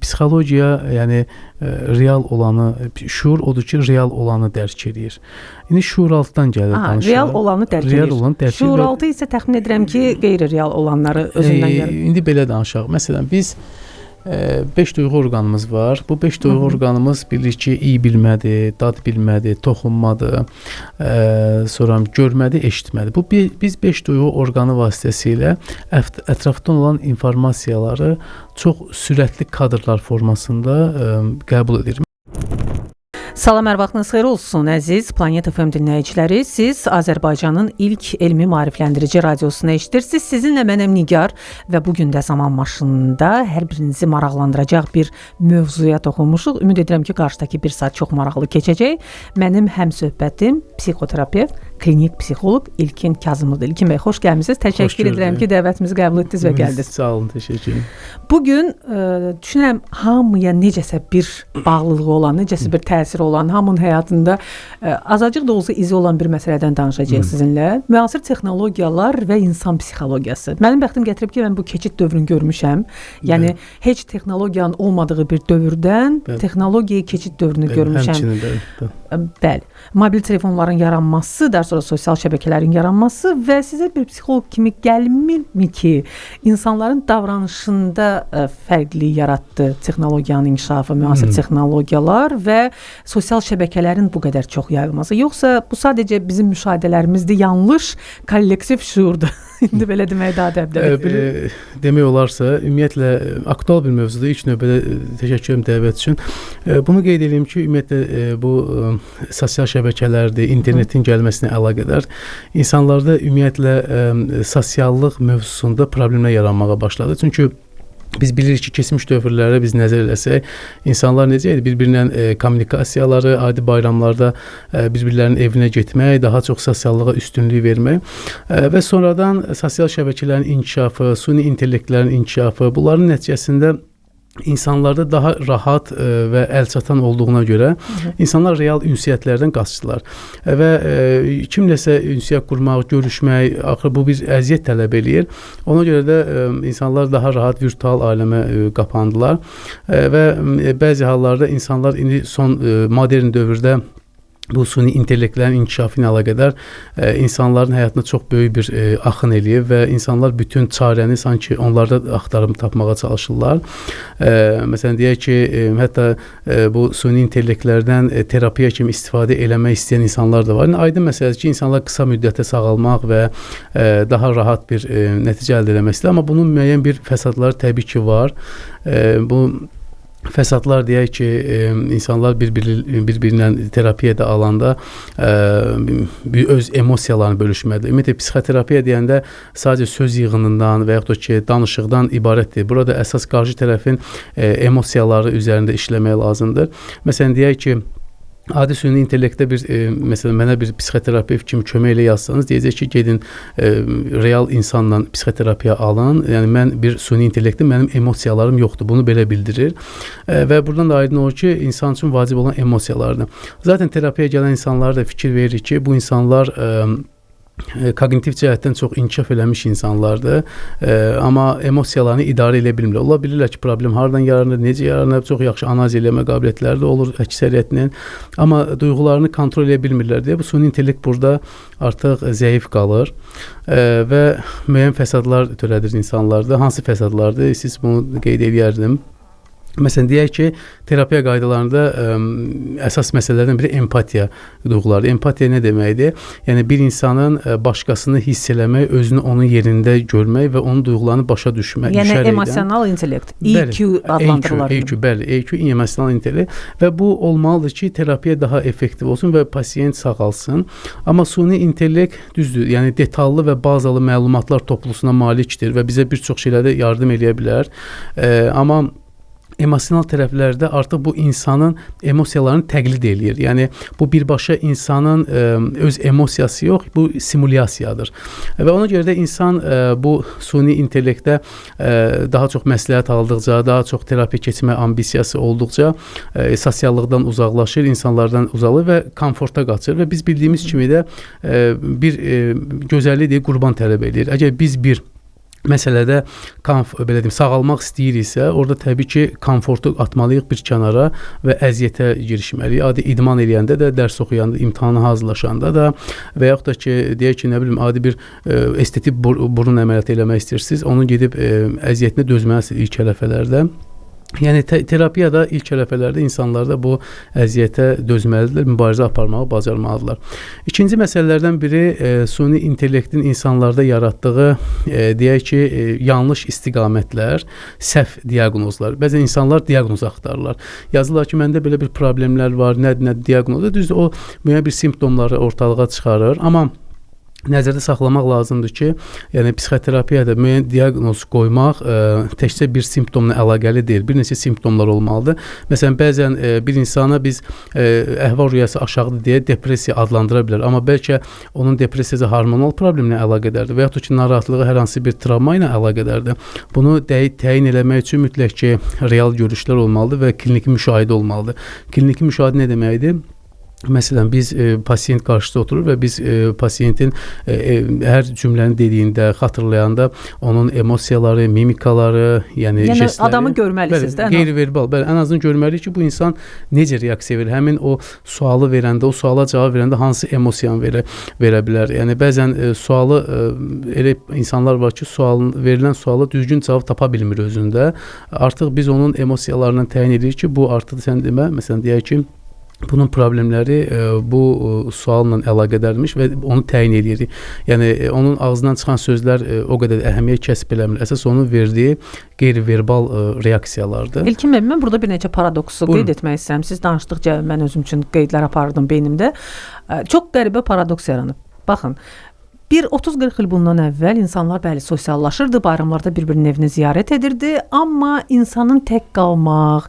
psixologiya, yəni real olanı, şuur odur ki, real olanı dərk edir. İndi şuur altdan gəlir danışır. Real olanı dərk edir. Şuur altı isə təxmin edirəm ki, qeyri-real olanları özündən gəlir. İndi belə danışaq. Məsələn, biz 5 duyğu orqanımız var. Bu 5 duyğu orqanımız bilir ki, iyi bilmədir, dad bilmədir, toxunmadır, sonra görmədir, eşitmədir. Bu biz 5 duyğu orqanı vasitəsilə ətrafdan olan informasiyaları çox sürətli kadrlar formasında qəbul edirik. Salam, hər vaxtınız xeyir olsun, əziz Planet FM dinləyiciləri. Siz Azərbaycanın ilk elmi maarifləndirici radiosunu eşidirsiniz. Sizinlə mənəm Nigar və bugün də zaman maşınında hər birinizi maraqlandıracaq bir mövzuya toxunmuşuq. Ümid edirəm ki, qarşıdakı bir saat çox maraqlı keçəcək. Mənim həmsöhbətim psixoterapevt, klinik psixoloq İlkin Kazımovdur. İlkin bəy, xoş gəlmisiniz. Təşəkkür edirəm ki, dəvətimizi qəbul etdiniz və gəldiniz. Sağ olun, təşəkkür. Bugün düşünürəm hamıya necəsə bir bağlılığı olan, necəsə bir təsiri olan, hamının həyatında azacıq da olsa izi olan bir məsələdən danışacağıq sizinlə. Müasir texnologiyalar və insan psixologiyası. Mənim bəxtim gətirib ki, mən bu keçid dövrünü görmüşəm. Yəni heç texnologiyanın olmadığı bir dövrdən texnologiyaya keçid dövrünü görmüşəm. Bəli. Mobil telefonların yaranması, daha sonra sosial şəbəkələrin yaranması və sizə bir psixoloq kimi gəlmirmi ki, insanların davranışında fərqlilik yaratdı texnologiyanın inkişafı, müasir texnologiyalar və sosial şəbəkələrin bu qədər çox yayılması. Yoxsa bu sadəcə bizim müşahidələrimizdir, yanlış kollektiv şuurdur. İndi belə demək daha dəbdəbədir. Demək olarsa, ümumiyyətlə aktual bir mövzudur. İlk növbədə təşəkkür edirəm dəvət üçün. Bunu qeyd edeyim ki, ümumiyyətlə bu sosial şəbəkələrdir, internetin gəlməsinə əlaqədar insanlarda ümumiyyətlə sosiallıq mövzusunda problemlər yaranmağa başladı. Çünki biz bilirik ki, keçmiş dövrlərə biz nəzər eləsək, insanlar necə idi? Bir-birlə kommunikasiyaları, adi bayramlarda bir-birlərinin evinə getmək, daha çox sosiallığa üstünlük vermək və sonradan sosial şəbəkələrin inkişafı, süni intellektlərin inkişafı, bunların nəticəsində insanlarda daha rahat və əlçatan olduğuna görə insanlar real ünsiyyətlərdən qaçdılar və kimləsə ünsiyyət qurmaq, görüşmək, axı bu bir əziyyət tələb eləyir. Ona görə də insanlar daha rahat virtual aləmə qapandılar və bəzi hallarda insanlar indi son modern dövrdə bu süni intellektlərin inkişafı ilə əlaqədar insanların həyatına çox böyük bir axın eləyib və insanlar bütün çarəni sanki onlarda axtarıb tapmağa çalışırlar. Məsələn, deyək ki, hətta bu süni intellektlərdən terapiya kimi istifadə eləmək istəyən insanlar da var. Yəni, aydın məsələdir ki, insanlar qısa müddətdə sağalmaq və daha rahat bir nəticə əldə eləmək istəyir. Amma bunun müəyyən bir fəsadları təbii ki var. Bu fəsadlar deyək ki, insanlar bir-birinə terapiyada alanda öz emosiyalarını bölüşməlidir. Ümumiyyətlə, psixoterapiya deyəndə sadəcə söz yığınından və yaxud da ki, danışıqdan ibarətdir. Burada əsas qarşı tərəfin emosiyaları üzərində işləmək lazımdır. Məsələn, deyək ki, adi süni intellektdə məsələn, mənə bir psixoterapevt kimi kömək elə yazsanız, deyəcək ki, gedin real insanla psixoterapiya alın. Yəni, mən bir süni intellektdə mənim emosiyalarım yoxdur. Bunu belə bildirir. Və buradan da aydın olur ki, insan üçün vacib olan emosiyalardır. Zaten terapiyaya gələn insanlar da fikir verir ki, bu insanlar kognitiv cəhətdən çox inkişaf eləmiş insanlardır, amma emosiyalarını idarə edə bilmirlər. Ola bilirlər ki, problem haradan yaranır, necə yaranır, çox yaxşı analiz eləmə qabiliyyətləri də olur əksəriyyətinin, amma duyğularını kontrol edə bilmirlər deyə bu süni intellekt burada artıq zəif qalır və müəyyən fəsadlar törədir insanlarda. Hansı fəsadlardır? Siz bunu qeyd edərdim. Məsələn, deyək ki, terapiya qaydalarında əsas məsələlərdən biri empatiya duyğuları. Empatiya nə deməkdir? Yəni, bir insanın başqasını hiss eləmək, özünü onun yerində görmək və onun duyğularını başa düşmək. Yəni, emosional intellekt, EQ adlandırılır. EQ, emosional intellekt və bu olmalıdır ki, terapiya daha effektiv olsun və pasiyent sağalsın. Amma süni intellekt düzdür, yəni detallı və bazalı məlumatlar toplusuna malikdir və bizə bir çox şeylərdə yardım edə bilər. Amma emosional tərəflərdə artıq bu insanın emosiyalarını təqlid eləyir. Yəni, bu birbaşa insanın öz emosiyası yox, bu simulyasiyadır. Və ona görə də insan bu süni intellektdə daha çox məsləhət aldıqca, daha çox terapiya keçmə ambisiyası olduqca sosiallıqdan uzaqlaşır, insanlardan uzaqlaşır və komforta qaçır. Və biz bildiyimiz kimi də bir gözəllik deyil, qurban tələb edir. Əgər biz bir məsələdə belə deyim, sağalmaq istəyiriksə, orada təbii ki, komfortu atmalıyıq bir kənara və əziyyətə girişməliyik. Adi idman eləyəndə də, dərs oxuyanda, imtahana hazırlaşanda da və yaxud da ki, deyək ki, nə bilim, adi bir estetik burun əməliyyatı eləmək istəyirsiniz, onu gedib əziyyətinə dözməlisiniz ilk ərəfələrdə. Yəni terapiyada ilk ərəfələrdə insanlar da bu əziyyətə dözməlidirlər, mübarizə aparmağı bacarmalıdırlar. İkinci məsələlərdən biri süni intellektin insanlarda yaratdığı deyək ki, yanlış istiqamətlər, səhv diaqnozlar. Bəzən insanlar diaqnoz axtarırlar. Yazırlar ki, məndə belə bir problemlər var, nədir diaqnozu? Düzdür, o müəyyən bir simptomları ortalığa çıxarır, amma nəzərdə saxlamaq lazımdır ki, yəni psixoterapiyada müəyyən diaqnoz qoymaq təkcə bir simptomla əlaqəli deyil. Bir neçə simptomlar olmalıdır. Məsələn, bəzən bir insana biz əhval-ruhiyyəsi aşağıdır deyə depressiya adlandıra bilər. Amma bəlkə onun depressiyası hormonal problemlə əlaqədardır və yaxud da ki, narahatlığı hər hansı bir travma ilə əlaqədardır. Bunu təyin eləmək üçün mütləq ki, real görüşlər olmalıdır və kliniki müşahidə olmalıdır. Kliniki müşahidə nə deməkdir? Məsələn, biz pasiyent qarşısında oturur və biz pasiyentin hər cümləni dediyində, xatırlayanda onun emosiyaları, mimikaları, yəni jestləri, adamı görməlisiniz də. Qeyri-verbal, ən azından görməliyik ki, bu insan necə reaksiya verir? Həmin o sualı verəndə, o suala cavab verəndə hansı emosiyanı verə bilər? Yəni bəzən sualı elə insanlar var ki, verilən suala düzgün cavab tapa bilmir özündə. Artıq biz onun emosiyalarından təyin edirik ki, bu artıq sən demə, məsələn deyək ki, bunun problemləri bu sualla əlaqədarmış və onu təyin edirik. Yəni onun ağzından çıxan sözlər o qədər əhəmiyyət kəsb eləmir. Əsas onun verdiyi qeyri-verbal reaksiyalardır. İlkin bəy, mən burada bir neçə paradoksu qeyd etmək istəyirəm. Siz danışdıqca mən özüm üçün qeydlər apardım beynimdə. Çox qəribə paradoks yaranıb. Baxın, 30-40 il bundan əvvəl insanlar bəli sosiallaşırdı, bayramlarda bir-birinin evini ziyarət edirdi, amma insanın tək qalmaq,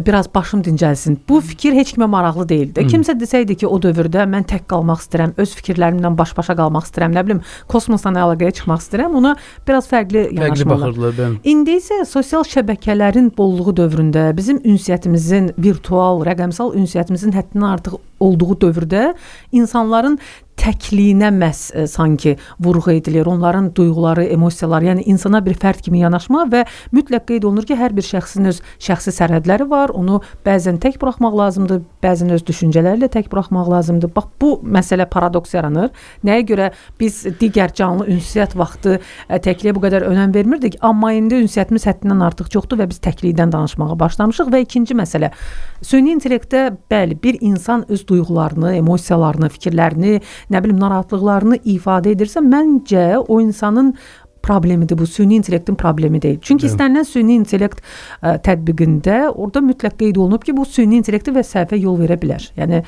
biraz başım dincəlsin, bu fikir heç kimə maraqlı deyildi. Kimsə desəydi ki, o dövrdə mən tək qalmaq istəyirəm, öz fikirlərimlə baş-başa qalmaq istəyirəm, nə bilim, kosmosla əlaqəyə çıxmaq istəyirəm, ona biraz fərqli yanaşmalar. İndi isə sosial şəbəkələrin bolluğu dövründə bizim ünsiyyətimizin, virtual, rəqəmsal ünsiyyətimizin həddindən artıq olduğu dövrdə insanların təkliyinə məhz sanki vurğu edilir. Onların duyğuları, emosiyaları, yəni insana bir fərd kimi yanaşma və mütləq qeyd olunur ki, hər bir şəxsin öz şəxsi sərhədləri var. Onu bəzən tək buraxmaq lazımdır, bəzən öz düşüncələri ilə tək buraxmaq lazımdır. Bax, bu məsələ paradoks yaranır. Nəyə görə biz digər canlı ünsiyyət vaxtı təkliyə bu qədər önəm vermirdik, amma indi ünsiyyətimiz həddindən artıq çoxdur və biz təklikdən danışmağa başlamışıq. Və ikinci məsələ, süni intellektdə bəli, bir insan öz duyğularını, emosiyalarını, fikirlərini, nə bilim, narahatlıqlarını ifadə edirsə, məncə o insanın problemidir, bu süni intellektin problemi deyil. Çünki istənilən süni intellekt tətbiqində orada mütləq qeyd olunub ki, bu süni intellekti və səhvə yol verə bilər. Yəni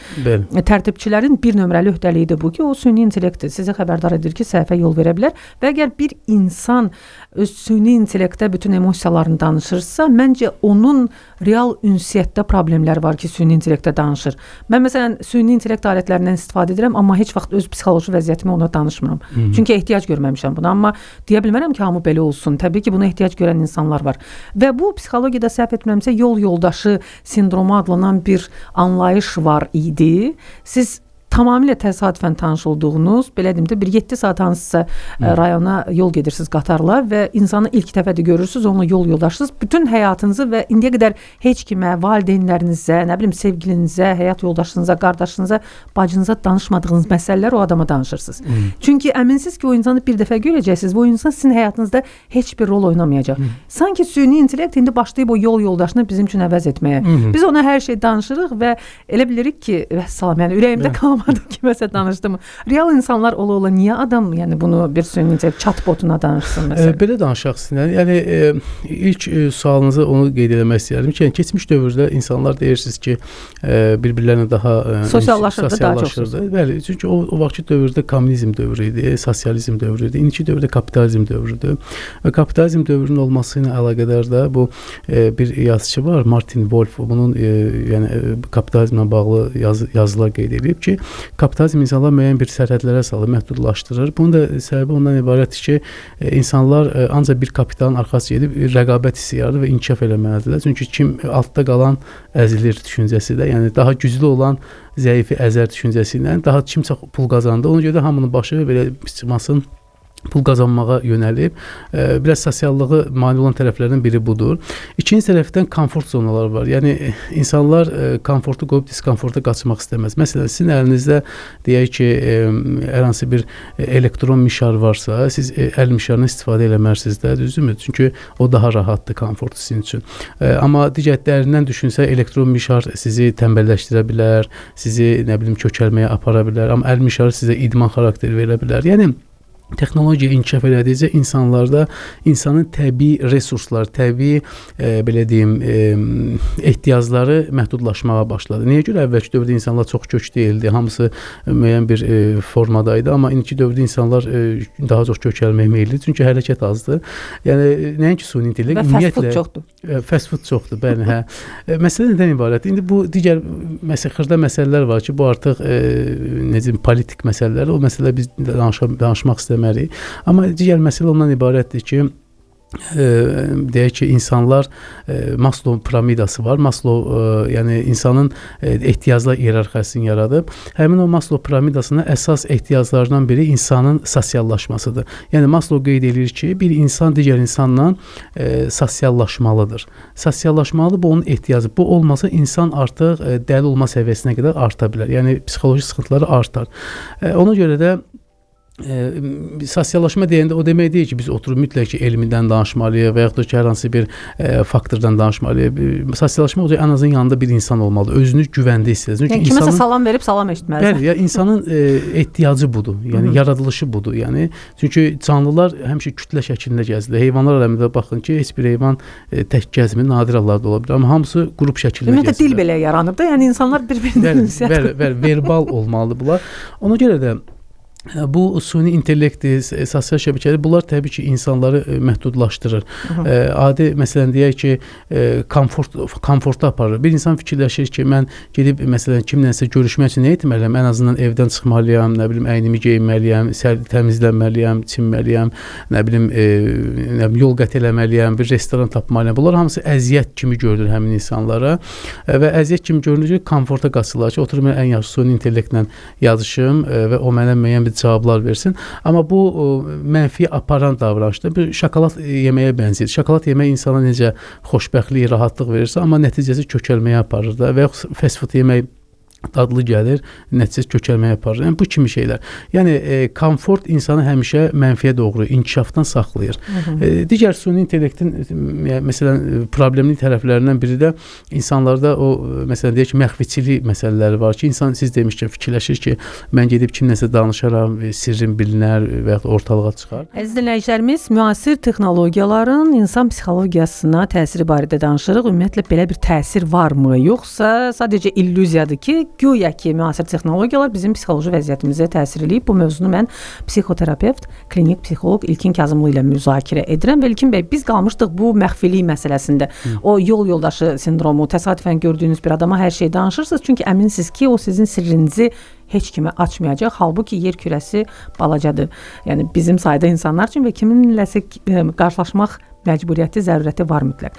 tərtibçilərin bir nömrəli öhdəliyidir bu ki, o süni intellekti sizi xəbərdar edir ki, səhvə yol verə bilər və əgər bir insan öz süni intellektdə bütün emosiyalarını danışırsa, məncə onun real ünsiyyətdə problemləri var ki, süni intellektdə danışır. Mən məsələn süni intellekt alətlərindən istifadə edirəm, amma heç vaxt öz psixoloji vəziyyətimi ona danışmıram. Çünki ehtiyac görməmişəm buna, amma deyə bilmərəm ki, hamı belə olsun. Təbii ki, buna ehtiyac görən insanlar var. Və bu psixologiyada səhv etmirəmsə yol yoldaşı sindromu adlanan bir anlayış var idi. Siz tamamilə təsadüfən tanış olduğunuz, belə deyim də, bir 7 saat hansısa rayona yol gedirsiniz qatarla və insanı ilk dəfədə görürsünüz, onunla yol yoldaşsınız. Bütün həyatınızı və indiyə qədər heç kimə, valideynlərinizə, nə bilim, sevgilinizə, həyat yoldaşınıza, qardaşınıza, bacınıza danışmadığınız məsələlər o adama danışırsınız. Çünki əminsiniz ki, o insanı bir dəfə görəcəksiniz və o insan sizin həyatınızda heç bir rol oynamayacaq. Sanki süni intellekt indi başlayıb o yol yoldaşını bizim üçün əvəz etməyə. Biz ona hər şey danışırıq və elə bilirik ki, vəssalam, yəni ürəyimdə qalmadı kiməsə danışdım. Real insanlar ola-ola niyə adam, yəni bunu bir süni intellekt chatbotuna danışsın məsələn? Belə danışaq sizdən. Yəni ilk sualınızı onu qeyd etmək istəyirəm ki, keçmiş dövrdə insanlar deyirsiniz ki, bir-birlərinə daha sosiallaşırdı. Bəli, çünki o vaxtki dövrdə kommunizm dövrü idi, sosializm dövrü idi. İndiki dövrdə kapitalizm dövrüdür. Və kapitalizm dövrünün olması ilə əlaqədar da bu bir yazıçı var, Martin Wolf. Bunun yəni kapitalizmlə bağlı yazılar qeyd edib ki, kapitalizm insanlar müəyyən bir sərhədlərə salır, məhdudlaşdırır. Bunun da səbəbi ondan ibarətdir ki, insanlar ancaq bir kapitalın arxası gedib rəqabət hissi yaradır və inkişaf eləməlidirlər. Çünki kim altda qalan əzilir düşüncəsi də, yəni daha güclü olan zəifi əzər düşüncəsi ilə daha kim çox pul qazandı, ona görə də hamının başı belə çıxmasın pul qazanmağa yönəlib. Biraz sosiallığı mane olan tərəflərdən biri budur. İkinci tərəfdən komfort zonaları var. Yəni insanlar komfortu qoyub diskomforta qaçmaq istəməz. Məsələn, sizin əlinizdə deyək ki, hər hansı bir elektron mişar varsa, siz əl mişarından istifadə eləməlisiniz də, düzdürmü? Çünki o daha rahatdır, komfortlu sizin üçün. Amma digər dərindən düşünsə, elektron mişar sizi tənbəlləşdirə bilər, sizi nə bilim kökəlməyə apara bilər, amma əl mişarı sizə idman xarakteri verə bilər. Yəni texnologiya inkişaf elədikcə insanlarda insanın təbii resurslar, təbii belə deyim, ehtiyacları məhdudlaşmağa başladı. Niyə görə əvvəlki dövrdə insanlar çox kök deyildi, hamısı müəyyən bir formadaydı, amma indiki dövrdə insanlar daha çox kökəlməyə meyllidir, çünki hərəkət azdır. Yəni nəinki süni intellekt, və fast food çoxdur. Fast food çoxdur, bəli, hə. Məsələ nədən ibarətdir? İndi bu digər xırda məsələlər var ki, bu artıq necə politik məsələlər, o məsələ biz danışmaq istəmirik. Amma digər məsələ ondan ibarətdir ki, deyək ki, insanlar Maslow piramidası var. Maslow yəni insanın ehtiyaclar iyerarxiyasını yaradıb. Həmin o Maslow piramidasının əsas ehtiyaclarından biri insanın sosiallaşmasıdır. Yəni Maslow qeyd edir ki, bir insan digər insanla sosiallaşmalıdır. Sosiallaşmalı, bu onun ehtiyacı. Bu olmasa insan artıq dəli olma səviyyəsinə qədər arta bilər. Yəni psixoloji sıxıntıları artar. Ona görə də sosiallaşma deyəndə o demək deyil ki, biz oturub mütləq ki, elmindən danışmalıyıq və yaxud da ki, hər hansı bir faktordan danışmalıyıq. Sosiallaşma olacaq, ən azından yanında bir insan olmalıdır. Özünü güvəndə hiss edəcək. Yəni kiməsə salam verib salam eşitməlisən. Bəli, ya insanın ehtiyacı budur. Yəni yaradılışı budur. Yəni çünki canlılar həmişə kütlə şəklində gəzirlər. Heyvanlar aləmində baxın ki, heç bir heyvan tək gəzmir, nadir hallarda ola bilər, amma hamısı qrup şəklində gəzirlər. Ümumiyyətlə dil belə yaranıb da, yəni insanlar bir-birinə ünsiyyət. Bəli, verbal olmalıdır bunlar. Ona görə də bu süni intellekti, sosial şəbəkələr, bunlar təbii ki, insanları məhdudlaşdırır. Adi, məsələn, deyək ki, komforta aparır. Bir insan fikirləşir ki, mən gedib, məsələn, kimlənsə görüşmək üçün nə etməliyəm? Ən azından evdən çıxmalıyam, nə bilim, əynimi geyinməliyəm, təmizlənməliyəm, çinməliyəm, nə bilim, yol qət eləməliyəm, bir restoran tapmalıyam. Bunlar hamısı əziyyət kimi görünür həmin insanlara və əziyyət kimi görünür ki, komforta qaçırlar ki, oturub mən ən yaxşı süni intellektlə yazışım və o mənə müəyyən bir cavablar versin. Amma bu mənfi aparan davranışdır. Bir şokolad yeməyə bənzəyir. Şokolad yemək insana necə xoşbəxtlik, rahatlıq verirsə, amma nəticəsi kökəlməyə aparır da və yaxud fast food yemək dadlı gəlir, nəticəsi kökəlməyə aparır. Yəni bu kimi şeylər. Yəni komfort insanı həmişə mənfiyə doğru inkişafdan saxlayır. Digər süni intellektin məsələn problemli tərəflərindən biri də insanlarda o məsələn deyək ki, məxfiçilik məsələləri var ki, insan siz demişkən fikirləşir ki, mən gedib kimləsə danışaram, sirrim bilinər və ya ortalığa çıxar. Əziz dinləyicilərimiz, müasir texnologiyaların insan psixologiyasına təsiri barədə danışırıq. Ümumiyyətlə belə bir təsir varmı, yoxsa sadəcə illüziyadır ki, güya ki, müasir texnologiyalar bizim psixoloji vəziyyətimizə təsir edib. Bu mövzunu mən psixoterapevt, klinik psixoloq İlkin Kazımlı ilə müzakirə edirəm. Və İlkin bəy, biz qalmışdıq bu məxfilik məsələsində. O yol yoldaşı sindromu, təsadüfən gördüyünüz bir adama hər şey danışırsınız. Çünki əminsiniz ki, o sizin sirrinizi heç kimə açmayacaq. Halbuki yer kürəsi balacadır. Yəni bizim sayda insanlar üçün və kiminləsə qarşılaşmaq məcburiyyəti, zərurəti var mütləq.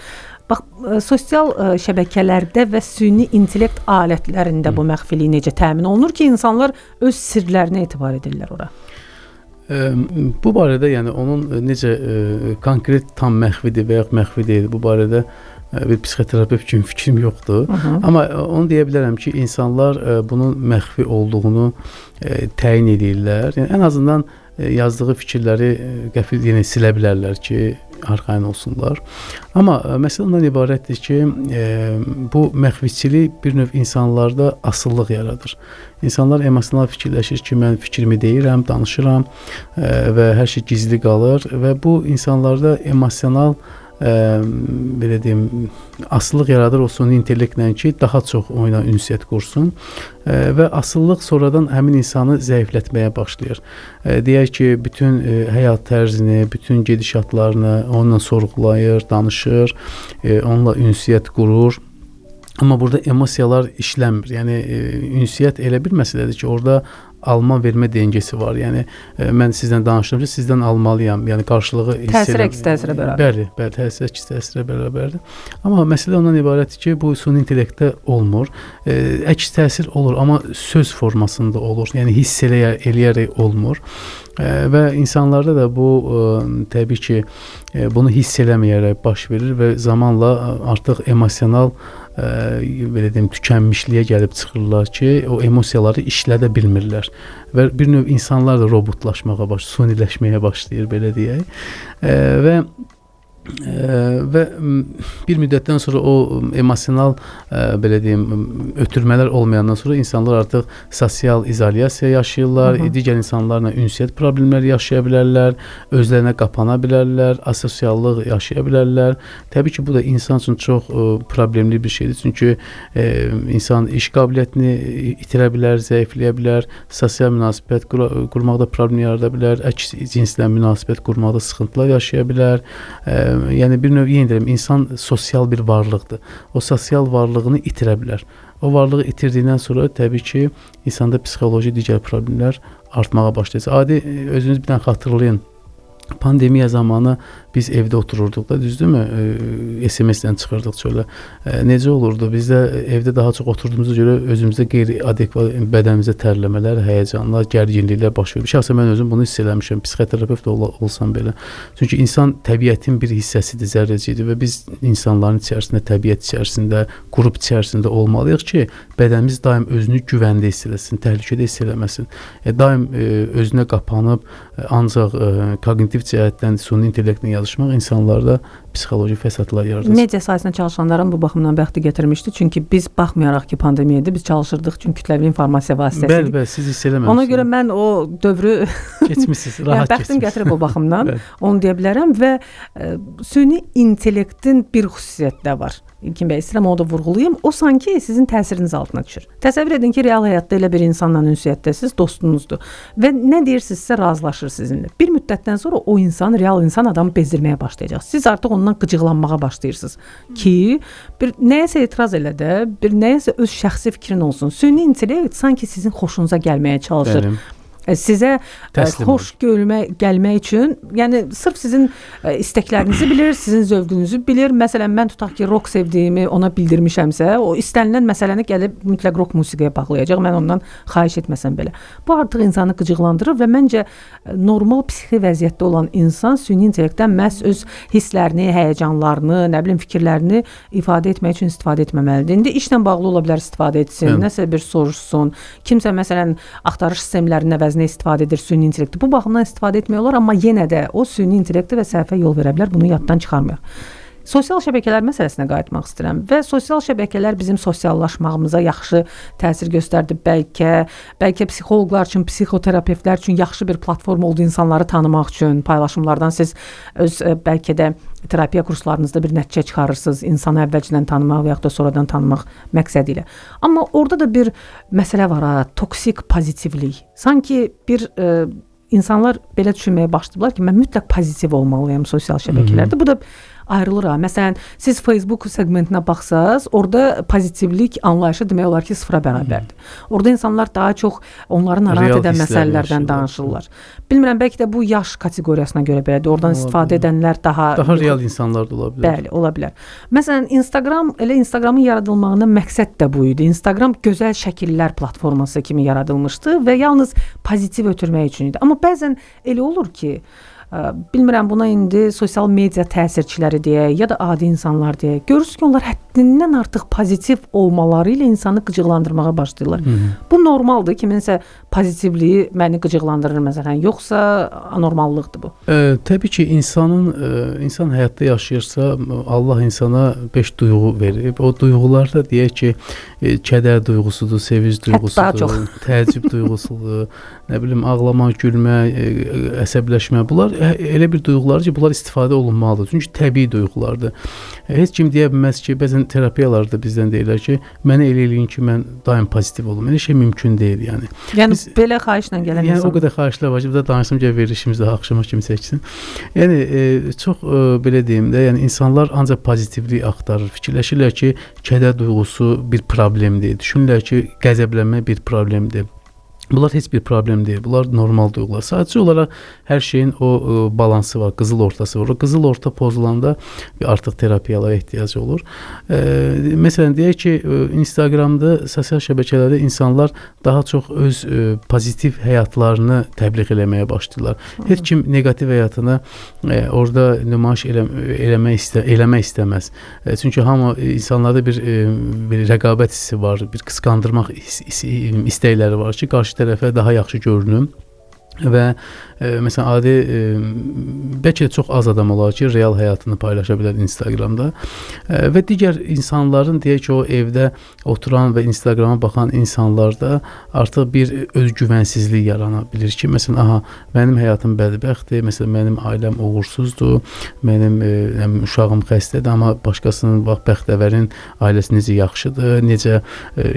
Bax, sosial şəbəkələrdə və süni intellekt alətlərində bu məxfilik necə təmin olunur ki, insanlar öz sirlərinə etibar edirlər ora? Bu barədə, yəni onun necə konkret tam məxfidir və ya məxfi deyil, bu barədə bir psixoterapevt kimi fikrim yoxdur. Amma onu deyə bilərəm ki, insanlar bunun məxfi olduğunu təyin edirlər. Yəni ən azından yazdığı fikirləri qəfil yenə silə bilərlər ki, arxayın olsunlar. Amma məsələ ondan ibarətdir ki, bu məxfiçilik bir növ insanlarda asıllıq yaradır. İnsanlar emosional fikirləşir ki, mən fikrimi deyirəm, danışıram və hər şey gizli qalır və bu insanlarda emosional belə deyim, asıllıq yaradır o süni intellektlə ki, daha çox onunla ünsiyyət qursun və asıllıq sonradan həmin insanı zəiflətməyə başlayır. Deyək ki, bütün həyat tərzini, bütün gedişatlarını onunla sorğulayır, danışır, onunla ünsiyyət qurur. Amma burada emosiyalar işlənmir. Yəni ünsiyyət elə bir məsələdir ki, orada alma vermə dengəsi var. Yəni mən sizdən danışdım ki, sizdən almalıyam. Yəni qarşılığı təsir əks təsirə bərabər. Bəli, təsir əks təsirə bərabərdir. Amma məsələ ondan ibarətdir ki, bu süni intellektdə olmur. Əks təsir olur, amma söz formasında olur. Yəni hiss eləyərək olmur. Və insanlarda da bu təbii ki, bunu hiss eləməyərək baş verir və zamanla artıq emosional belə deyim, tükənmişliyə gəlib çıxırlar ki, o emosiyaları işlədə bilmirlər. Və bir növ insanlar da robotlaşmağa başlayır, suniləşməyə başlayır, belə deyək. Və bir müddətdən sonra o emosional belə deyim ötürmələr olmayandan sonra insanlar artıq sosial izolyasiya yaşayırlar, digər insanlarla ünsiyyət problemləri yaşaya bilərlər, özlərinə qapana bilərlər, asosiallıq yaşaya bilərlər. Təbii ki, bu da insan üçün çox problemli bir şeydir. Çünki insan iş qabiliyyətini itirə bilər, zəifləyə bilər, sosial münasibət qurmaqda problem yarada bilər, əks cinslə münasibət qurmaqda sıxıntılar yaşaya bilər. Yəni bir növ yenə deyirəm, insan sosial bir varlıqdır. O sosial varlığını itirə bilər. O varlığı itirdiyindən sonra təbii ki, insanda psixoloji digər problemlər artmağa başlayacaq. Adi özünüz bir dənə xatırlayın. Pandemiya zamanı biz evdə otururduq da, düzdürmü? SMS-dən çıxırdıq çölə. Necə olurdu? Bizdə evdə daha çox oturduğumuza görə özümüzdə qeyri-adekvat bədənimizdə tərləmələr, həyəcanlar, gərginliklər baş verir. Şəxsən mən özüm bunu hiss eləmişəm, psixoterapevt olsam belə. Çünki insan təbiətin bir hissəsidir, zərrəcidir və biz insanların içərisində, təbiət içərisində, qrup içərisində olmalıyıq ki, bədənimiz daim özünü güvəndə hiss eləsin, təhlükədə hiss eləməsin. Daim özünə qapanıb, ancaq kognitiv cəhətdən süni intellektlə yazışmaq insanlarda psixoloji fəsadlar yaradır. Media sahəsində çalışanların bu baxımdan bəxti gətirmişdi. Çünki biz baxmayaraq ki, pandemiyada biz çalışırdıq, çünki kütləvi informasiya vasitəsilə. Bəli, siz hiss eləməmisiniz. Ona görə mən o dövrü keçmisiniz, rahat keçmisiniz. Bəxtim gətirib o baxımdan, onu deyə bilərəm və süni intellektin bir xüsusiyyəti də var. İlkin bəy, istəyirəm onu da vurğulayım. O sanki sizin təsiriniz altına düşür. Təsəvvür edin ki, real həyatda elə bir insanla ünsiyyətdəsiz, dostunuzdur və nə deyirsinizsə razılaşır sizinlə. Bir müddətdən sonra o insan, real insan adamı bezdirməyə başlayacaq. Siz artıq ondan qıcıqlanmağa başlayırsınız ki, bir nəyəsə etiraz elə də, bir nəyəsə öz şəxsi fikrin olsun. Süni intellekt sanki sizin xoşunuza gəlməyə çalışır. Bəlim. Sizə xoş gəlmək üçün, yəni sırf sizin istəklərinizi bilir, sizin zövqünüzü bilir. Məsələn, mən tutaq ki, rock sevdiyimi ona bildirmişəmsə, o istənilən məsələni gəlib mütləq rock musiqiyə bağlayacaq. Mən ondan xahiş etməsəm belə. Bu artıq insanı qıcıqlandırır və məncə normal psixi vəziyyətdə olan insan süni intellektdən məhz öz hisslərini, həyəcanlarını, nə bilim fikirlərini ifadə etmək üçün istifadə etməməlidir. İndi işlə bağlı ola bilər istifadə etsin, nəsə bir soruşsun. Kimsə məsələn axtarış sistemlərinin əvəzinə istifadə edir süni intellekti. Bu baxımdan istifadə etmək olar, amma yenə də o süni intellekti və səhvə yol verə bilər. Bunu yaddan çıxarmayaq. Sosial şəbəkələr məsələsinə qayıtmaq istəyirəm və sosial şəbəkələr bizim sosiallaşmağımıza yaxşı təsir göstərdi. Bəlkə psixoloqlar üçün, psixoterapevtlər üçün yaxşı bir platform oldu insanları tanımaq üçün. Paylaşımlardan siz öz bəlkə də terapiya kurslarınızda bir nəticə çıxarırsınız, insanı əvvəlcədən tanımaq və yaxud da sonradan tanımaq məqsədi ilə. Amma orada da bir məsələ var, toksik pozitivlik. Sanki bir insanlar belə düşünməyə başladılar ki, mən mütləq pozitiv olmalıyam sosial şəbəkələrdə. Bu da ayrılır. Məsələn, siz Facebook segmentinə baxsaz, orada pozitivlik anlayışı demək olar ki, sıfıra bərabərdir. Orada insanlar daha çox onları narahat edən məsələlərdən danışırlar. Bilmirəm, bəlkə də bu yaş kateqoriyasına görə belədir. Oradan istifadə edənlər daha real insanlar da ola bilər. Bəli, ola bilər. Məsələn, Instagramın yaradılmağının məqsəd də bu idi. Instagram gözəl şəkillər platforması kimi yaradılmışdı və yalnız pozitiv ötürmək üçün idi. Amma bəzən elə olur ki, bilmirəm, buna indi sosial media təsirçiləri deyək, ya da adi insanlar deyək. Görürsünüz ki, onlar həddindən artıq pozitiv olmaları ilə insanı qıcıqlandırmağa başlayırlar. Bu normaldır. Kiminsə pozitivliyi məni qıcıqlandırır məsələn, yoxsa anormallıqdır bu? Təbii ki, insan həyatda yaşayırsa, Allah insana 5 duyğu verib. O duyğularda deyək ki, kədər duyğusudur, sevinc duyğusudur, təəccüb duyğusudur, nə bilim, ağlamaq, gülmək, əsəbləşmə. Bunlar elə bir duyğular ki, bunlar istifadə olunmalıdır. Çünki təbii duyğulardır. Heç kim deyə bilməz ki, bəzən terapiyalarda bizdən deyirlər ki, mənə elə eləyin ki, mən daim pozitiv olum. Elə şey mümkün deyil, yəni. Yəni belə xahişlə gələn insan. Yəni o qədər xahişlər var ki, bir də danışım ki, verilişimiz daha axşama kimi çəksin. Yəni çox belə deyim də, yəni insanlar ancaq pozitivlik axtarır. Fikirləşirlər ki, kədər duyğusu bir problemdir. Düşünürlər ki, qəzəblənmə bir problemdir. Bunlar heç bir problem deyil. Bunlar normal duyğular. Sadəcə olaraq hər şeyin o balansı var, qızıl ortası var. O qızıl orta pozulanda artıq terapiyalara ehtiyacı olur. Məsələn deyək ki, Instagramda, sosial şəbəkələrdə insanlar daha çox öz pozitiv həyatlarını təbliğ eləməyə başlayırlar. Heç kim neqativ həyatını orada nümayiş eləmək istəməz. Çünki hamı insanlarda bir rəqabət hissi var, bir qısqandırmaq istəkləri var ki, qarşı tərəfə daha yaxşı görünüm və məsələn adi bəlkə də çox az adam olar ki, real həyatını paylaşa bilər Instagramda və digər insanların deyək ki, o evdə oturan və Instagrama baxan insanlarda artıq bir özgüvənsizlik yarana bilir ki, məsələn, aha, mənim həyatım bədbəxtdir, məsələn, mənim ailəm uğursuzdur, mənim uşağım xəstədir, amma başqasının bəxtəvərin ailəsi necə yaxşıdır, necə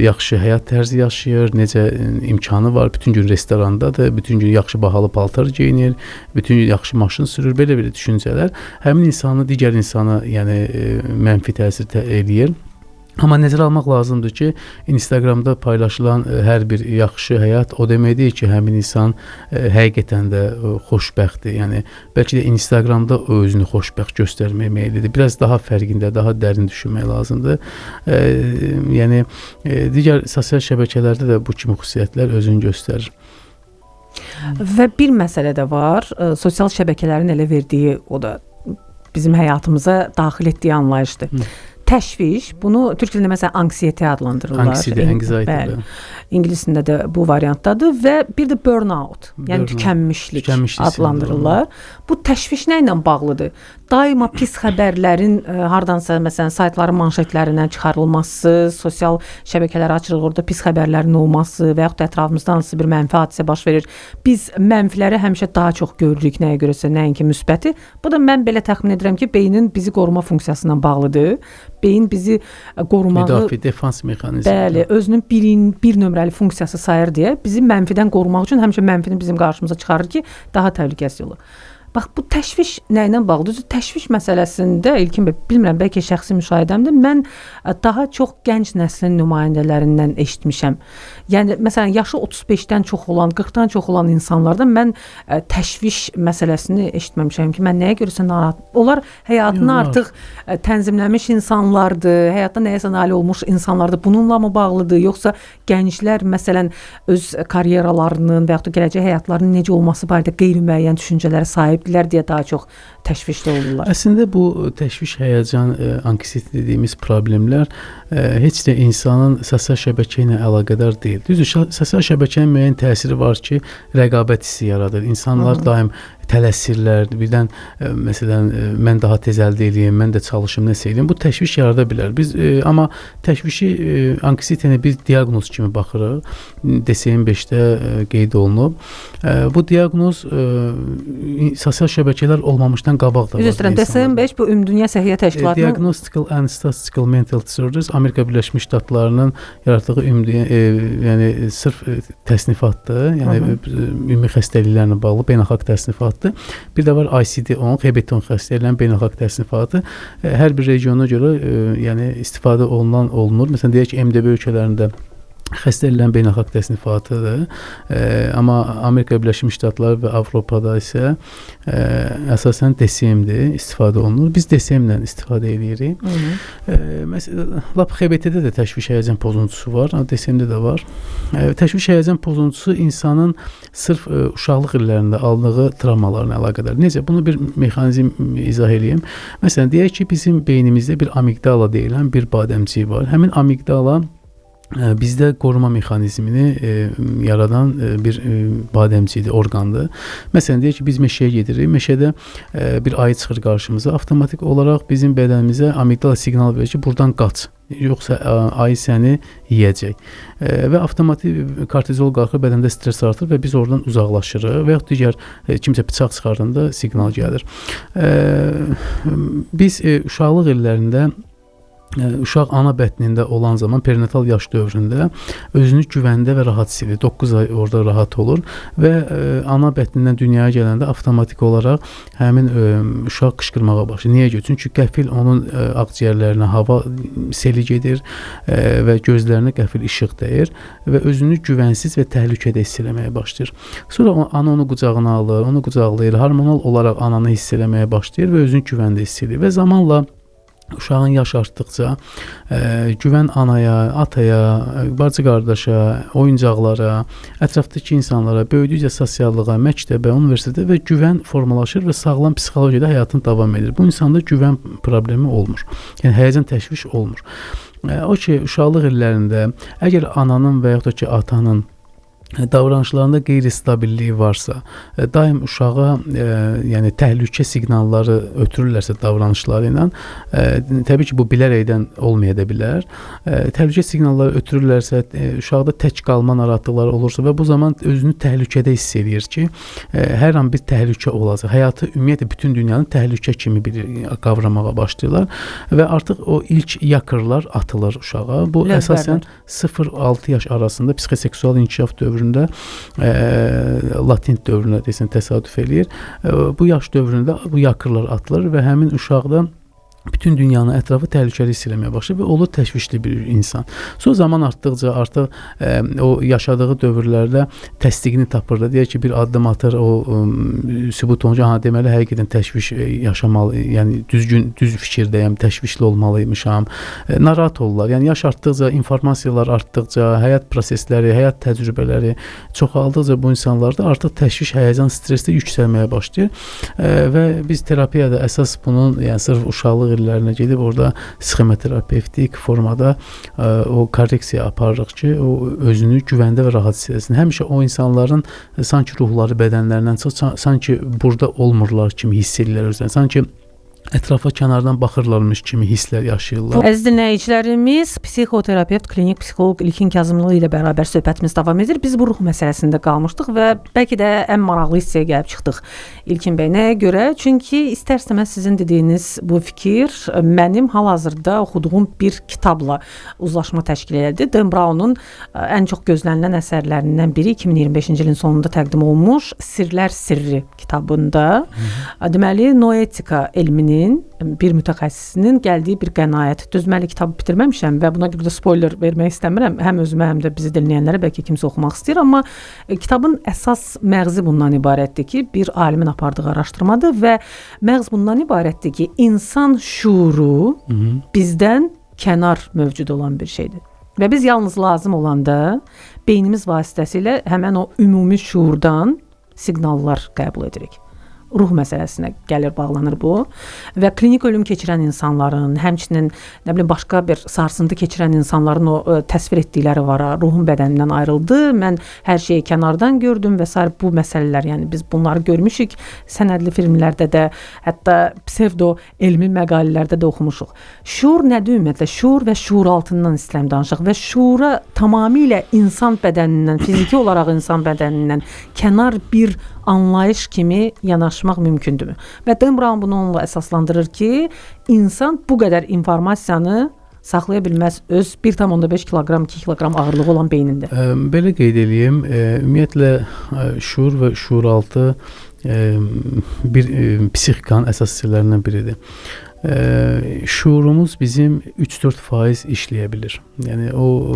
yaxşı həyat tərzi yaşayır, necə imkanı var, bütün gün restorandadır, bütün gün yaxşı bahalı paltar geyinir, bütün yaxşı maşın sürür, belə düşüncələr həmin insanı digər insana, yəni mənfi təsir eləyir. Amma nəzərə almaq lazımdır ki, Instagramda paylaşılan hər bir yaxşı həyat o demək deyil ki, həmin insan həqiqətən də xoşbəxtdir. Yəni bəlkə də Instagramda özünü xoşbəxt göstərməyə meyllidir. Biraz daha fərqində, daha dərin düşünmək lazımdır. Yəni digər sosial şəbəkələrdə də bu kimi xüsusiyyətlər özünü göstərir. Və bir məsələ də var, sosial şəbəkələrin elə verdiyi, o da bizim həyatımıza daxil etdiyi anlayışdır. Təşviş, bunu türk dilində məsələn anksiyete adlandırırlar. Anxiety. İngiliscəsində də bu variantdadır və bir də burnout, yəni tükənmişlik adlandırırlar. Bu təşviş nə ilə bağlıdır? Daima pis xəbərlərin hardansa məsələn saytların manşetlərindən çıxarılması, sosial şəbəkələri açırıq, orada pis xəbərlərin olması və yaxud da ətrafımızda hansı bir mənfi hadisə baş verir. Biz mənfiləri həmişə daha çox görürük, nəyə görəsə, nəinki müsbəti. Bu da mən belə təxmin edirəm ki, beynin bizi qoruma funksiyasına bağlıdır. Beyin bizi qorumağı, müdafiə, defans mexanizmi. Bəli, özünün bir nömrəli funksiyası sayır deyə bizi mənfidən qorumaq üçün həmişə mənfini bizim qarşımıza çıxarır ki, daha təhlükəsiz olur. Bax, bu təşviş nə ilə bağlıdır? Təşviş məsələsində İlkin bəy, bilmirəm, bəlkə şəxsi müşahidəmdir, mən daha çox gənc nəslin nümayəndələrindən eşitmişəm. Yəni, məsələn, yaşı 35-dən çox olan, 40-dan çox olan insanlardan mən təşviş məsələsini eşitməmişəm ki, mən nəyə görəsə narahat. Onlar həyatını artıq tənzimləmiş insanlardır, həyatda nəyəsə nail olmuş insanlardır. Bununla mı bağlıdır? Yoxsa gənclər, məsələn, öz karyeralarının və yaxud da gələcək həyatlarının necə olması barədə qeyri-müəyyən düşüncələrə sahibdirlər deyə daha çox təşvişli olurlar. Əslində bu təşviş, həyəcan, anksiyete dediyimiz problemlər heç də insanın sosial şəbəkə ilə əlaqədar deyil. Düzdür, sosial şəbəkənin müəyyən təsiri var ki, rəqabət hissi yaradır. İnsanlar daim tələsirlər, birdən məsələn mən daha tez əldə edeyim, mən də çalışım, nəsə edeyim. Bu təşviş yarada bilər. Biz amma təşvişi, anksiyetəni biz diaqnoz kimi baxırıq. DSM-5-də qeyd olunub. Bu diaqnoz sosial şəbəkələr olmamışdan qabaq da var. Üzr istəyirəm, DSM-5 bu Ümumdünya Səhiyyə Təşkilatının Diagnostical and Statistical Mental Disorders Amerika Birləşmiş Ştatlarının yaratdığı yəni sırf təsnifatdır. Yəni ümumi xəstəliklərlə bağlı beynəlxalq təsnifatdır. Bir də var ICD-10, HB10 xəstəliklərin beynəlxalq təsnifatı. Hər bir regiona görə yəni istifadə olunur. Məsələn deyək ki, MDB ölkələrində xəstəliklərin beynəlxalq təsnifatıdır. Amma Amerika Birləşmiş Ştatları və Avropada isə əsasən DSM-dir, istifadə olunur. Biz DSM-lə istifadə edirik. Məsələn, lap XBT-də də təşviş həyəcan pozuntusu var, DSM-də də var. Təşviş həyəcan pozuntusu insanın sırf uşaqlıq illərində aldığı travmalarla əlaqədar. Necə? Bunu bir mexanizm izah edeyim. Məsələn, deyək ki, bizim beynimizdə bir amigdala deyilən bir badəmcik var. Həmin amigdala bizdə qoruma mexanizmini yaradan bir badəmcidir, orqandır. Məsələn, deyək ki, biz meşəyə gedirik, meşədə bir ayı çıxır qarşımıza, avtomatik olaraq bizim bədənimizə amigdala siqnal verir ki, buradan qaç, yoxsa ayı səni yeyəcək. Və avtomatik kortizol qalxır, bədəndə stres artır və biz oradan uzaqlaşırıq və yaxud digər kimsə bıçaq çıxardanda siqnal gəlir. Biz uşaqlıq illərində uşaq ana bətnində olan zaman perinatal yaş dövründə özünü güvəndə və rahat hiss edir. 9 ay orada rahat olur və ana bətnindən dünyaya gələndə avtomatik olaraq həmin uşaq qışqırmağa başlayır. Niyə görə? Çünki qəfil onun ağciyərlərinə hava seli gedir və gözlərinə qəfil işıq dəyir və özünü güvənsiz və təhlükədə hiss eləməyə başlayır. Sonra ana onu qucağına alır, onu qucaqlayır, hormonal olaraq ananı hiss eləməyə başlayır və özünü güvəndə hiss edir və zamanla uşağın yaş artdıqca güvən anaya, ataya, bacı qardaşa, oyuncaqlara, ətrafdakı insanlara, böyüdükcə sosiallığa, məktəbə, universitetə və güvən formalaşır və sağlam psixologiyada həyatını davam edir. Bu insanda güvən problemi olmur. Yəni həyəcan təşviş olmur. O ki, uşaqlıq illərində əgər ananın və yaxud da ki, atanın davranışlarında qeyri-stabilliyi varsa, daim uşağa yəni təhlükə siqnalları ötürürlərsə davranışları ilə, təbii ki, bu bilərəkdən olmaya da bilər. Təhlükə siqnalları ötürürlərsə, uşaqda tək qalma narahatlıqları olursa və bu zaman özünü təhlükədə hiss edir ki, hər an bir təhlükə olacaq. Həyatı ümumiyyətlə bütün dünyanın təhlükə kimi qavramağa başlayırlar və artıq o ilk yakırlar atılır uşağa. Bu əsasən 0-6 yaş arasında psixoseksual inkişaf dövründə latent dövrünə desən təsadüf eləyir. Bu yaş dövründə bu yakırlar atılır və həmin uşaqda bütün dünyanın ətrafı təhlükəli hiss eləməyə başlayır və olur təşvişli bir insan. Sonra zaman artdıqca artıq o yaşadığı dövrlərdə təsdiqini tapır da, deyək ki, bir addım atır, o sübut olunca, deməli həqiqətən təşviş yaşamalı, yəni düz fikirdəyəm, təşvişli olmalıymışam. Narahat olurlar. Yəni yaş artdıqca, informasiyalar artdıqca, həyat prosesləri, həyat təcrübələri çoxaldıqca bu insanlarda artıq təşviş, həyəcan, stressdə yüksəlməyə başlayır və biz terapiyada əsas bunun, yəni sırf uşaqlıq illərinə gedib orada sxemoterapevtik formada o korreksiya aparırıq ki, o özünü güvəndə və rahat hiss etsin. Həmişə o insanların sanki ruhları bədənlərindən çox, sanki burada olmurlar kimi hiss edirlər özlərini. Sanki ətrafa kənardan baxırlarmış kimi hisslər yaşayırlar. Əziz dinləyicilərimiz, psixoterapevt, klinik psixoloq İlkin Kazımlı ilə bərabər söhbətimiz davam edir. Biz bu ruh məsələsində qalmışdıq və bəlkə də ən maraqlı hissəyə gəlib çıxdıq. İlkin bəy, nəyə görə? Çünki istər-istəməz sizin dediyiniz bu fikir mənim hal-hazırda oxuduğum bir kitabla uzlaşma təşkil edir. Dan Brown'un ən çox gözlənilən əsərlərindən biri 2025-ci ilin sonunda təqdim olunmuş Sirlər Sirri kitabında. Deməli, noetika elminin bir mütəxəssisinin gəldiyi bir qənaət. Düzməli kitabı bitirməmişəm və buna görə də spoiler vermək istəmirəm. Həm özümə, həm də bizi dinləyənlərə bəlkə kimsə oxumaq istəyir, amma kitabın əsas məğzi bundan ibarətdir ki, bir alimin apardığı araşdırmadır və məğz bundan ibarətdir ki, insan şuuru bizdən kənar mövcud olan bir şeydir. Və biz yalnız lazım olanda beynimiz vasitəsilə həmən o ümumi şuurdan siqnallar qəbul edirik. Ruh məsələsinə gəlir, bağlanır bu və klinik ölüm keçirən insanların, həmçinin nə bilim başqa bir sarsıntı keçirən insanların o təsvir etdikləri var. Ruhun bədənindən ayrıldı. Mən hər şeyi kənardan gördüm və sair bu məsələlər, yəni biz bunları görmüşük. Sənədli filmlərdə də, hətta psevdo elmi məqalələrdə də oxumuşuq. Şuur nədir ümumiyyətlə? Şuur və şuuraltından istəyirəm danışaq və şuura tamamilə insan bədənindən, fiziki olaraq insan bədənindən kənar bir anlayış kimi yanaşmaq mümkündürmü? Və Dan Brown bunu onunla əsaslandırır ki, insan bu qədər informasiyanı saxlaya bilməz öz 1,5 kiloqram, 2 kiloqram ağırlığı olan beynində. Belə qeyd edeyim, ümumiyyətlə şuur və şuuraltı bir psixikanın əsas hissələrindən biridir. Şuurumuz bizim 3-4% işləyə bilir. Yəni o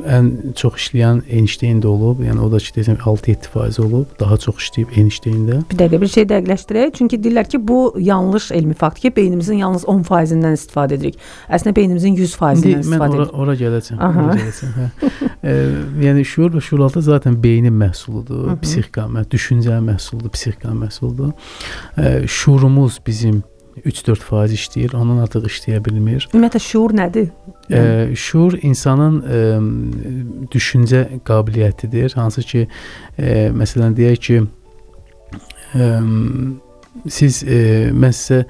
ən çox işləyən Einstein-də olub, yəni o da ki desəm 6-7% olub, daha çox işləyib Einstein-də. Bir dəqiqə bir şey dəqiqləşdirək. Çünki deyirlər ki, bu yanlış elmi fakt ki, beynimizin yalnız 10%-dən istifadə edirik. Əslində beynimizin 100%-dən istifadə edirik. Mən ora gələcəm. Yəni şuur və şuuraltı zaten beynin məhsuludur, psixika, düşüncə məhsuludur, psixika məhsuludur. Şuurumuz bizim 3-4% işləyir, ondan artıq işləyə bilmir. Ümumiyyətlə şuur nədir? Şuur insanın düşüncə qabiliyyətidir. Hansı ki, məsələn deyək ki, mən sizə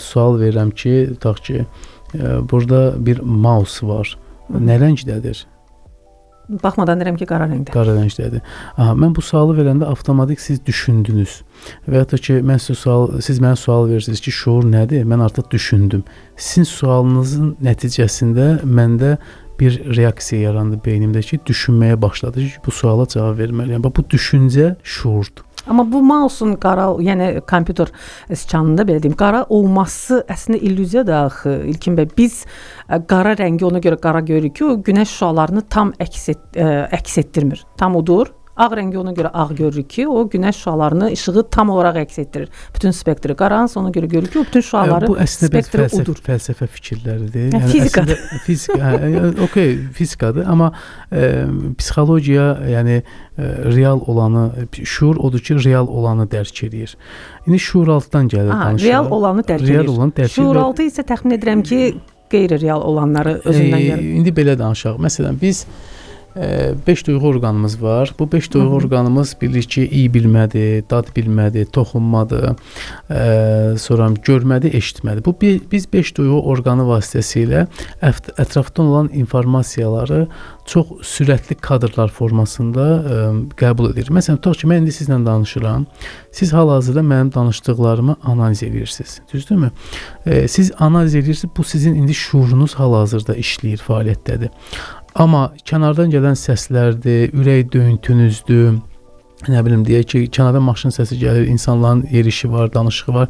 sual verirəm ki, tutaq ki, burada bir mouse var. Nə rəngdədir? baxmadan deyirəm ki, qara rəngdə. Qara rəngdədir. Aha, mən bu sualı verəndə avtomatik siz düşündünüz. Və ya da ki, siz mənə sual verirsiniz ki, şuur nədir? Mən artıq düşündüm. Sizin sualınızın nəticəsində məndə bir reaksiya yarandı beynimdə ki, düşünməyə başladı ki, bu suala cavab verməliyəm. Bu düşüncə şuurdur. Amma bu mouse'un qara, yəni kompüter siçanında belə deyim, qara olması əslində illüziyadır axı İlkin bəy. Biz qara rəngi ona görə qara görürük ki, o günəş şüalarını tam əks etdirmir. Tam odur. Ağ rəngi ona görə ağ görürük ki, o günəş şüalarını, işığı tam olaraq əks etdirir. Bütün spektri qaransa ona görə görürük ki, o bütün şüaları spektri odur. Bu fəlsəfə fikirləridir. Yəni fizikadır. Okey, fizikadır, amma psixologiya, yəni real olanı, şuur odur ki, real olanı dərk edir. İndi şuur altdan gəlir danışaq. Real olanı dərk edir. Şuur altı isə təxmin edirəm ki, qeyri-real olanları özündən gəlir. İndi belə danışaq. Məsələn, biz 5 duyğu orqanımız var. Bu 5 duyğu orqanımız bilir ki, iyi bilmədir, dad bilmədir, toxunmadır, sonra görmədir, eşitmədir. Biz 5 duyğu orqanı vasitəsilə ətrafdan olan informasiyaları çox sürətli kadrlar formasında qəbul edirik. Məsələn, tutaq ki, mən indi sizlə danışıram. Siz hal-hazırda mənim danışdıqlarımı analiz edirsiniz. Düzdürmü? Siz analiz edirsiniz, bu sizin indi şuurunuz hal-hazırda işləyir, fəaliyyətdədir. Amma kənardan gələn səslərdir, ürək döyüntünüzdür, nə bilim deyək ki, kənardan maşın səsi gəlir, insanların yerişi var, danışığı var,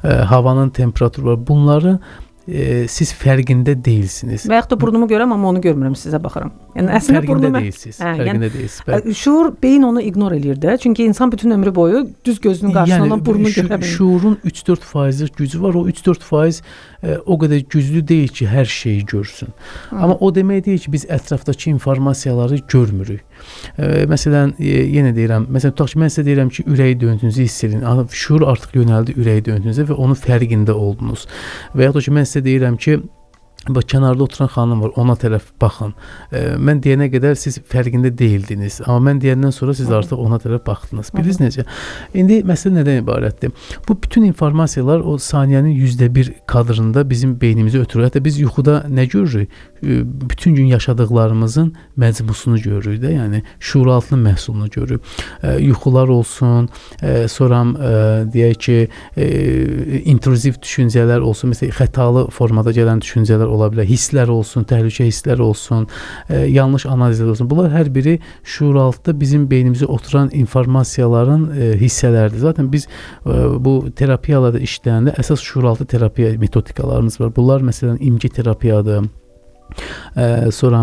havanın temperaturu var. Bunları siz fərqində deyilsiniz. Və yaxud da burnumu görürəm, amma onu görmürəm, sizə baxıram. Yəni əslində fərqində deyilsiniz. Fərqində deyilsiniz. Şuur beyin onu ignor eləyir də. Çünki insan bütün ömrü boyu düz gözünün qarşısında olan burnunu görə bilir. Şuurun 3-4% gücü var. O 3-4% o qədər güclü deyil ki, hər şeyi görsün. Amma o demək deyil ki, biz ətrafdakı informasiyaları görmürük. Məsələn, yenə deyirəm, məsələn, tutaq ki, mən sizə deyirəm ki, ürək döyüntünüzü hiss edin. Şuur artıq yönəldi ürək döyüntünüzə və onun fərqində oldunuz. Və ya da ki, mən sizə deyirəm ki, bax, kənarda oturan xanım var, ona tərəf baxın. Mən deyənə qədər siz fərqində deyildiniz. Amma mən deyəndən sonra siz artıq ona tərəf baxdınız. Bilirsiniz necə? İndi məsələ nədən ibarətdir? Bu bütün informasiyalar o saniyənin %1 kadrında bizim beynimizə ötürür. Hətta biz yuxuda nə görürük? Bütün gün yaşadıqlarımızın məcmusunu görürük də, yəni şuuraltının məhsulunu görürük. Yuxular olsun, sonra deyək ki, intruziv düşüncələr olsun, məsələn, xətalı formada gələn düşüncələr ola bilər, hisslər olsun, təhlükə hisslər olsun, yanlış analizlər olsun. Bunlar hər biri şuuraltıda bizim beynimizə oturan informasiyaların hissələridir. Zaten biz bu terapiyalarda işləyəndə əsas şuuraltı terapiya metodikalarımız var. Bunlar məsələn imge terapiyadır. Sonra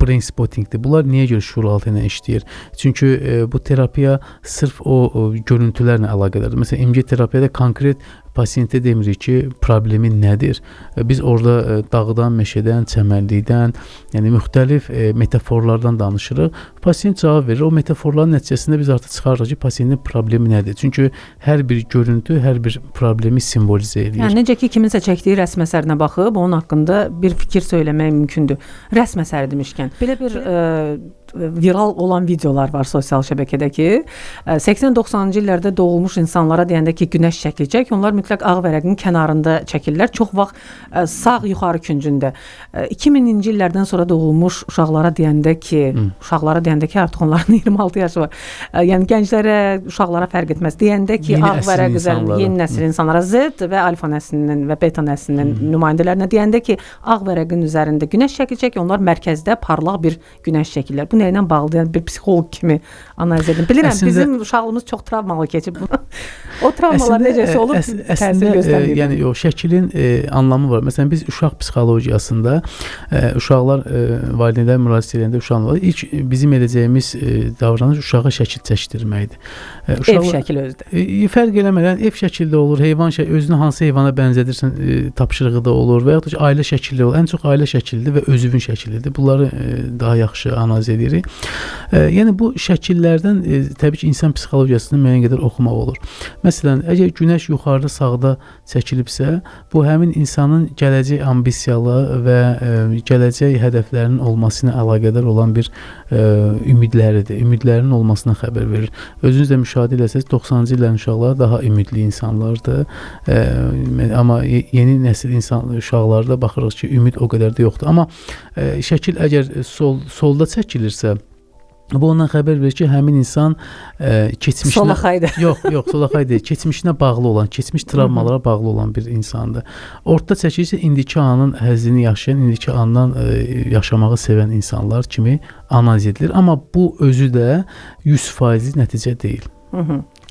brain spottingdir. Bunlar niyə görə şuuraltı ilə işləyir? Çünki bu terapiya sırf o görüntülərlə əlaqədardır. Məsələn, imge terapiyada konkret pasiyentə demirik ki, problemi nədir? Biz orada dağdan, meşədən, çəmənlikdən, yəni müxtəlif metaforlardan danışırıq. Pasiyent cavab verir. O metaforların nəticəsində biz artıq çıxarırıq ki, pasiyentin problemi nədir? Çünki hər bir görüntü, hər bir problemi simvolizə edir. Yəni necə ki, kiminsə çəkdiyi rəsm əsərinə baxıb onun haqqında bir fikir söyləmək mümkündür. Rəsm əsəri demişkən, belə bir viral olan videolar var sosial şəbəkədə ki, 80-90-cı illərdə doğulmuş insanlara deyəndə ki, günəş şəkli çək, onlar mütləq ağ vərəqin kənarında çəkirlər. Çox vaxt sağ yuxarı küncündə. 2000-ci illərdən sonra doğulmuş uşaqlara deyəndə ki, artıq onların 26 yaşı var. Yəni gənclərə, uşaqlara fərq etməz. Deyəndə ki, ağ vərəq üzərində yeni nəsil insanlara Z və alfa nəslinin və beta nəslinin nümayəndələrinə deyəndə ki, ağ vərəqin üzərində günəş şəkli çək, onlar mərkəzdə parlaq bir günəş çəkirlər. Bu nə ilə bağlı? Yəni bir psixoloq kimi analiz edin. Bilirəm, bizim uşaqlığımız çox travmalı keçib. O travmalar necəsə olub təsir göstərir. Yəni o şəklin anlamı var. Məsələn, biz uşaq psixologiyasında uşaqlar valideynlər müraciət edəndə uşaqlar ilk bizim edəcəyimiz davranış uşağa şəkil çəkdirməkdir. Ev şəkli özdə. Fərq eləmədən ev şəkildə olur, heyvan şəkli, özünü hansı heyvana bənzədirsən tapşırığı da olur və ya da ailə şəkildə olur. Ən çox ailə şəklidir və özünün şəklidir. Bunları daha yaxşı analiz edirik. biri. Yəni bu şəkillərdən təbii ki, insan psixologiyasını müəyyən qədər oxumaq olur. Məsələn, əgər günəş yuxarıda sağda çəkilibsə, bu həmin insanın gələcək ambisiyalı və gələcək hədəflərinin olması ilə əlaqədar olan bir ümidləridir. Ümidlərinin olmasına xəbər verir. Özünüz də müşahidə etsəz 90-cı illərin uşaqları daha ümidli insanlardır. Amma yeni nəsil uşaqlarda baxırıq ki, ümid o qədər də yoxdur. Amma şəkil əgər solda çəkilirsə, bu ondan xəbər verir ki, həmin insan keçmişinə Solaxaydı. Yox, solaxay deyil. Keçmişinə bağlı olan, keçmiş travmalara bağlı olan bir insandır. Ortada çəkilirsə indiki anın həzzini yaşayan, indiki andan yaşamağı sevən insanlar kimi analiz edilir. Amma bu özü də 100% nəticə deyil.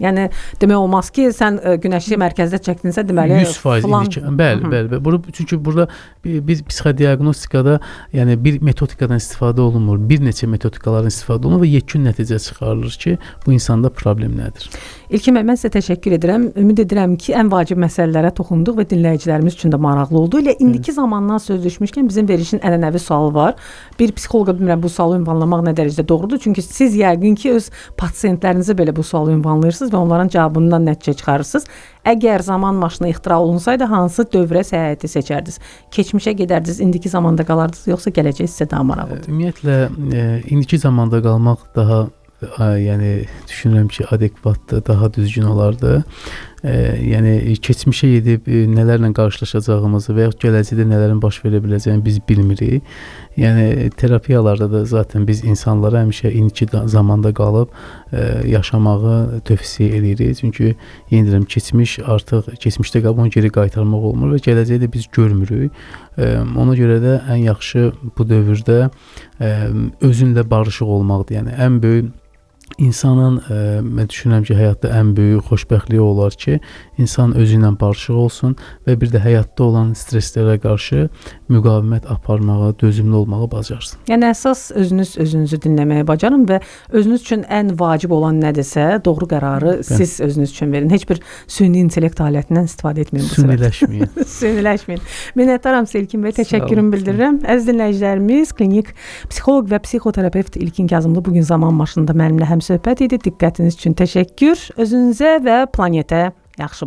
Yəni demək olmaz ki, sən günəşi mərkəzdə çəkdinsə, deməli 100% indiki. Bəli. Çünki burada biz psixodiaqnostikada, yəni bir metodikadan istifadə olunmur, bir neçə metodikalardan istifadə olunur və yekun nəticə çıxarılır ki, bu insanda problem nədir? İlkin bəy, mən sizə təşəkkür edirəm. Ümid edirəm ki, ən vacib məsələlərə toxunduq və dinləyicilərimiz üçün də maraqlı oldu. Elə indiki zamandan söz düşmüşkən bizim verilişin ənənəvi sualı var. Bir psixoloqa bilmirəm bu sualı ünvanlamaq nə dərəcədə doğrudur. Çünki siz yəqin ki, öz pasiyentlərinizi belə bu sualı ünvanlayırsınız və onların cavabından nəticə çıxarırsınız. Əgər zaman maşını ixtira olunsaydı, hansı dövrə səyahəti seçərdiniz? Keçmişə gedərdiniz, indiki zamanda qalardınız, yoxsa gələcək sizə daha maraqlıdır? Ümumiyyətlə, indiki zamanda qalmaq daha yəni düşünürəm ki, adekvatdır, daha düzgün olardı. Yəni keçmişə gedib nələrlə qarşılaşacağımızı və ya gələcəkdə nələrin baş verə biləcəyini biz bilmirik. Yəni terapiyalarda da zaten biz insanlara həmişə indiki zamanda qalıb yaşamağı tövsiyə edirik. Çünki yenə deyirəm, keçmiş artıq keçmişdə qalıb onu geri qaytarmaq olmur və gələcəyi də biz görmürük. Ona görə də ən yaxşı bu dövrdə özünlə barışıq olmaqdır. Yəni ən böyük İnsanın, mən düşünürəm ki, həyatda ən böyük xoşbəxtliyi olar ki, insan özü ilə barışıq olsun və bir də həyatda olan stresslərə qarşı müqavimət aparmağı, dözümlü olmağı bacarsın. Yəni əsas özünüzü dinləməyi bacarın və özünüz üçün ən vacib olan nədirsə, doğru qərarı siz özünüz üçün verin. Heç bir süni intellekt alətindən istifadə etməyin bu sırada. Süniləşməyin. Minnətdaram sizə İlkin bəy, təşəkkürümü bildirirəm. Əziz dinləyicilərimiz, klinik psixoloq və psixoterapevt İlkin Kazımlı bugün zaman maşınında mənimlə həmsöhbət idi. Diqqətiniz üçün təşəkkür. Özünüzə və planetə yaxşı baxın.